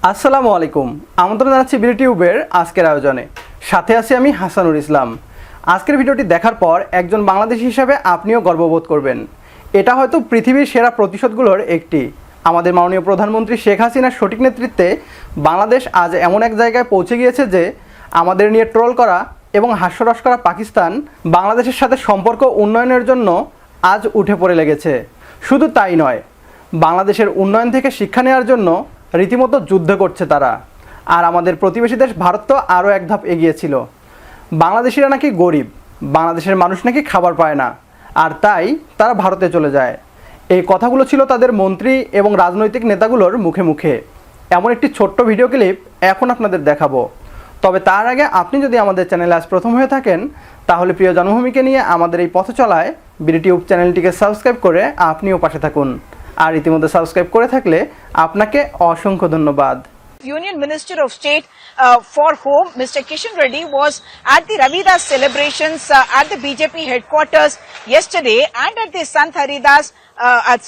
আসসালামু আলাইকুম। আমন্ত্রণ জানাচ্ছি বিটিউবের আজকের আয়োজনে। সাথে আছি আমি হাসানুর ইসলাম। আজকের ভিডিওটি দেখার পর একজন বাংলাদেশী হিসেবে আপনিও গর্ববোধ করবেন। এটা হয়তো পৃথিবীর সেরা প্রতিশোধগুলোর একটি। আমাদের মাননীয় প্রধানমন্ত্রী শেখ হাসিনার সঠিক নেতৃত্বে বাংলাদেশ আজ এমন এক জায়গায় পৌঁছে গিয়েছে যে আমাদের নিয়ে ট্রোল করা এবং হাস্যরস করা পাকিস্তান বাংলাদেশের সাথে সম্পর্ক উন্নয়নের জন্য আজ উঠে পড়ে লেগেছে। শুধু তাই নয়, বাংলাদেশের উন্নয়ন থেকে শিক্ষা নেওয়ার জন্য রীতিমতো যুদ্ধ করছে তারা। আর আমাদের প্রতিবেশী দেশ ভারত তো আরও এক ধাপ এগিয়েছিল। বাংলাদেশিরা নাকি গরিব, বাংলাদেশের মানুষ নাকি খাবার পায় না, আর তাই তারা ভারতে চলে যায়। এই কথাগুলো ছিল তাদের মন্ত্রী এবং রাজনৈতিক নেতাগুলোর মুখে মুখে। এমন একটি ছোট্ট ভিডিও ক্লিপ এখন আপনাদের দেখাবো। তবে তার আগে আপনি যদি আমাদের চ্যানেলে আজ প্রথম হয়ে থাকেন, তাহলে প্রিয় জন্মভূমিকে নিয়ে আমাদের এই পথ চলায় বিটিউব চ্যানেলটিকে সাবস্ক্রাইব করে আপনিও পাশে থাকুন। আর ইতিমধ্যে সাবস্ক্রাইব করে থাকলে আপনাকে অসংখ্য ধন্যবাদ। Union Minister of State for Home, Mr. Kishan Reddy, was at the Ravidas celebrations at the BJP headquarters yesterday and at the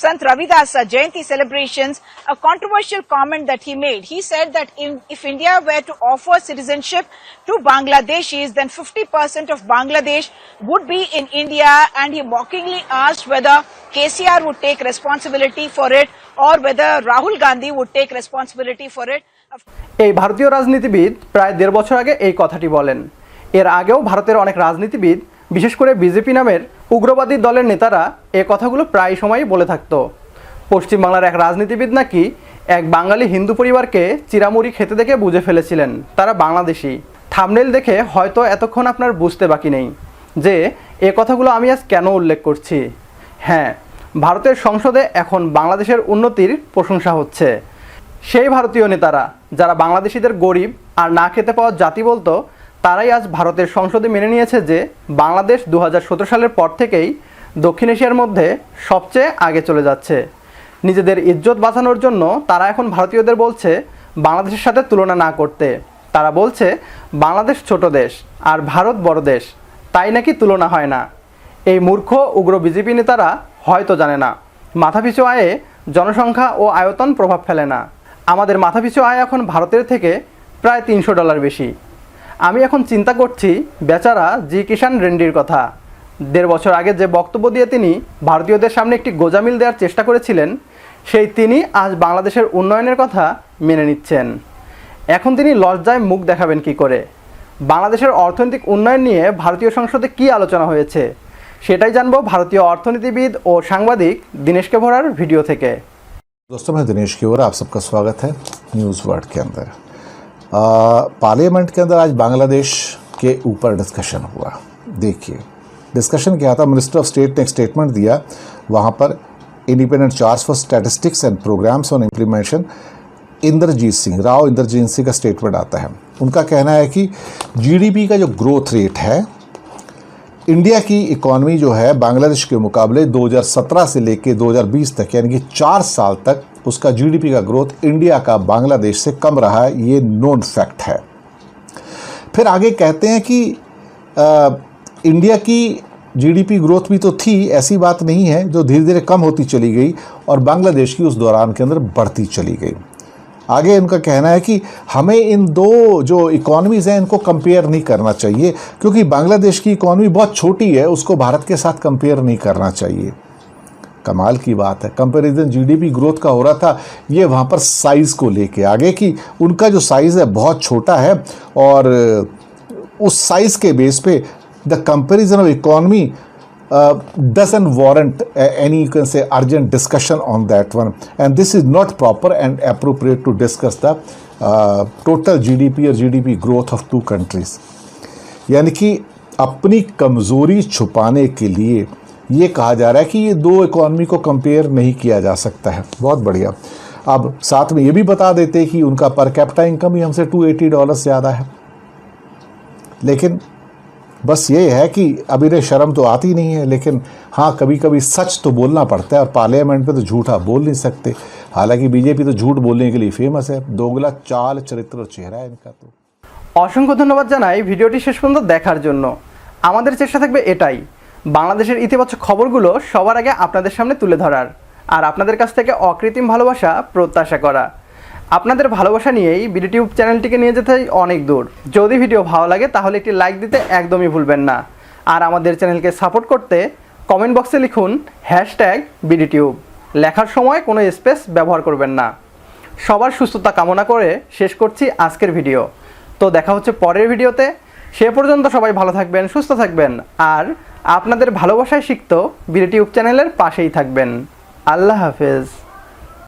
Sant Ravidas Jayanti celebrations. A controversial comment that he made. He said that if India were to offer citizenship to Bangladeshis, then 50% of Bangladesh would be in India, and he mockingly asked whether KCR would take responsibility for it or whether Rahul Gandhi would take responsibility for it. এই ভারতীয় রাজনীতিবিদ প্রায় 1.5 বছর আগে এই কথাটি বলেন। এর আগেও ভারতের অনেক রাজনীতিবিদ, বিশেষ করে বিজেপি নামের উগ্রবাদী দলের নেতারা এই কথাগুলো প্রায় সময়ই বলে থাকতো। পশ্চিমবাংলার এক রাজনীতিবিদ নাকি এক বাঙালি হিন্দু পরিবারকে চিরামুড়ি খেতে দেখে বুঝে ফেলেছিলেন তারা বাংলাদেশি। থাম্বনেইল দেখে হয়তো এতক্ষণ আপনার বুঝতে বাকি নেই যে এ কথাগুলো আমি আজ কেন উল্লেখ করছি। হ্যাঁ, ভারতের সংসদে এখন বাংলাদেশের উন্নতির প্রশংসা হচ্ছে। সেই ভারতীয় নেতারা যারা বাংলাদেশিদের গরিব আর না খেতে পাওয়া জাতি বলতো, তারাই আজ ভারতের সংসদে মেনে নিয়েছে যে বাংলাদেশ 2017 সালের পর থেকেই দক্ষিণ এশিয়ার মধ্যে সবচেয়ে আগে চলে যাচ্ছে। নিজেদের ইজ্জত বাঁচানোর জন্য তারা এখন ভারতীয়দের বলছে বাংলাদেশের সাথে তুলনা না করতে। তারা বলছে বাংলাদেশ ছোট দেশ আর ভারত বড় দেশ, তাই নাকি তুলনা হয় না। এই মূর্খ উগ্র বিজেপি নেতারা হয়তো জানে না মাথাপিছু আয়ে জনসংখ্যা ও আয়তন প্রভাব ফেলে না। আমাদের মাথাপিছু আয় এখন ভারতের থেকে প্রায় $300 বেশি। আমি এখন চিন্তা করছি বেচারা জি কিষান রেড্ডির কথা। 1.5 বছর আগে যে বক্তব্য দিয়ে তিনি ভারতীয়দের সামনে একটি গোজামিল দেওয়ার চেষ্টা করেছিলেন, সেই তিনি আজ বাংলাদেশের উন্নয়নের কথা মেনে নিচ্ছেন। এখন তিনি লজ্জায় মুখ দেখাবেন কি করে? বাংলাদেশের অর্থনৈতিক উন্নয়ন নিয়ে ভারতীয় সংসদে কী আলোচনা হয়েছে সেটাই জানবো ভারতীয় অর্থনীতিবিদ ও সাংবাদিক दिनेश के भोरार वीडियो থেকে। दोस्तों, मैं दिनेश के भोरा, आप सबका स्वागत है न्यूज़ वर्ल्ड के अंदर। पार्लियामेंट के अंदर आज बांग्लादेश के ऊपर डिस्कशन हुआ। देखिए डिस्कशन क्या था, मिनिस्टर ऑफ स्टेट ने एक स्टेटमेंट दिया। वहाँ पर independent charge for statistics and programmes on implementation Inderjit Singh का स्टेटमेंट आता है। उनका कहना है कि जीडीपी का जो ग्रोथ रेट है, इंडिया की इकॉनमी जो है बांग्लादेश के मुकाबले 2017 से लेके 2020 तक, यानी कि 4 साल तक उसका जीडीपी का ग्रोथ इंडिया का बांग्लादेश से कम रहा है। ये नोन फैक्ट है। फिर आगे कहते हैं कि इंडिया की जीडीपी ग्रोथ भी तो थी, ऐसी बात नहीं है, जो धीरे धीरे कम होती चली गई और बांग्लादेश की उस दौरान के अंदर बढ़ती चली गई। आगे इनका कहना है कि हमें इन दो जो इकॉनमीज़ हैं इनको कंपेयर नहीं करना चाहिए, क्योंकि बांग्लादेश की इकॉनमी बहुत छोटी है, उसको भारत के साथ कंपेयर नहीं करना चाहिए। कमाल की बात है, कंपैरिजन जीडीपी ग्रोथ का हो रहा था, ये वहाँ पर साइज़ को लेके आगे कि उनका जो साइज़ है बहुत छोटा है और उस साइज़ के बेस पे the comparison of economy doesn't warrant any, you can say, urgent discussion on that one, and this is not proper and appropriate to discuss the total GDP or GDP growth of two countries। यानी कि अपनी कमज़ोरी छुपाने के लिए ये कहा जा रहा है कि ये दो इकॉनमी को कंपेयर नहीं किया जा सकता है। बहुत बढ़िया। अब साथ में ये भी बता देते कि उनका पर कैपिटा इनकम ही हमसे $280 ज़्यादा है। लेकिन बस ये है कि अभी रे शर्म तो आती नहीं है, लेकिन हाँ कभी कभी सच तो बोलना पड़ता है और पार्लियामेंट में तो झूठा बोल नहीं सकते। हालांकि बीजेपी तो झूठ बोलने के लिए फेमस है। दोगला चाल, चरित्र और चेहरा है इनका। तो অসংখ্য ধন্যবাদ জানাই ভিডিওটি শেষ পর্যন্ত দেখার জন্য। আমাদের চেষ্টা থাকবে এটাই, বাংলাদেশের ইতিবাচক খবরগুলো সবার আগে আপনাদের সামনে তুলে ধরার আর আপনাদের কাছ থেকে অকৃত্রিম ভালোবাসা প্রত্যাশা করা। আপনাদের ভালোবাসা নিয়েই বিডিটিউব চ্যানেলটিকে নিয়ে যেতে অনেক দূর। যদি ভিডিও ভালো লাগে তাহলে একটি লাইক দিতে একদমই ভুলবেন না। আর আমাদের চ্যানেলকে সাপোর্ট করতে কমেন্ট বক্সে লিখুন #বিডিটিউব। লেখার সময় কোনো স্পেস ব্যবহার করবেন না। সবার সুস্থতা কামনা করে শেষ করছি আজকের ভিডিও। তো দেখা হচ্ছে পরের ভিডিওতে। সে পর্যন্ত সবাই ভালো থাকবেন, সুস্থ থাকবেন আর আপনাদের ভালোবাসায় সিক্ত বিডিটিউব চ্যানেলের পাশেই থাকবেন। আল্লাহ হাফেজ।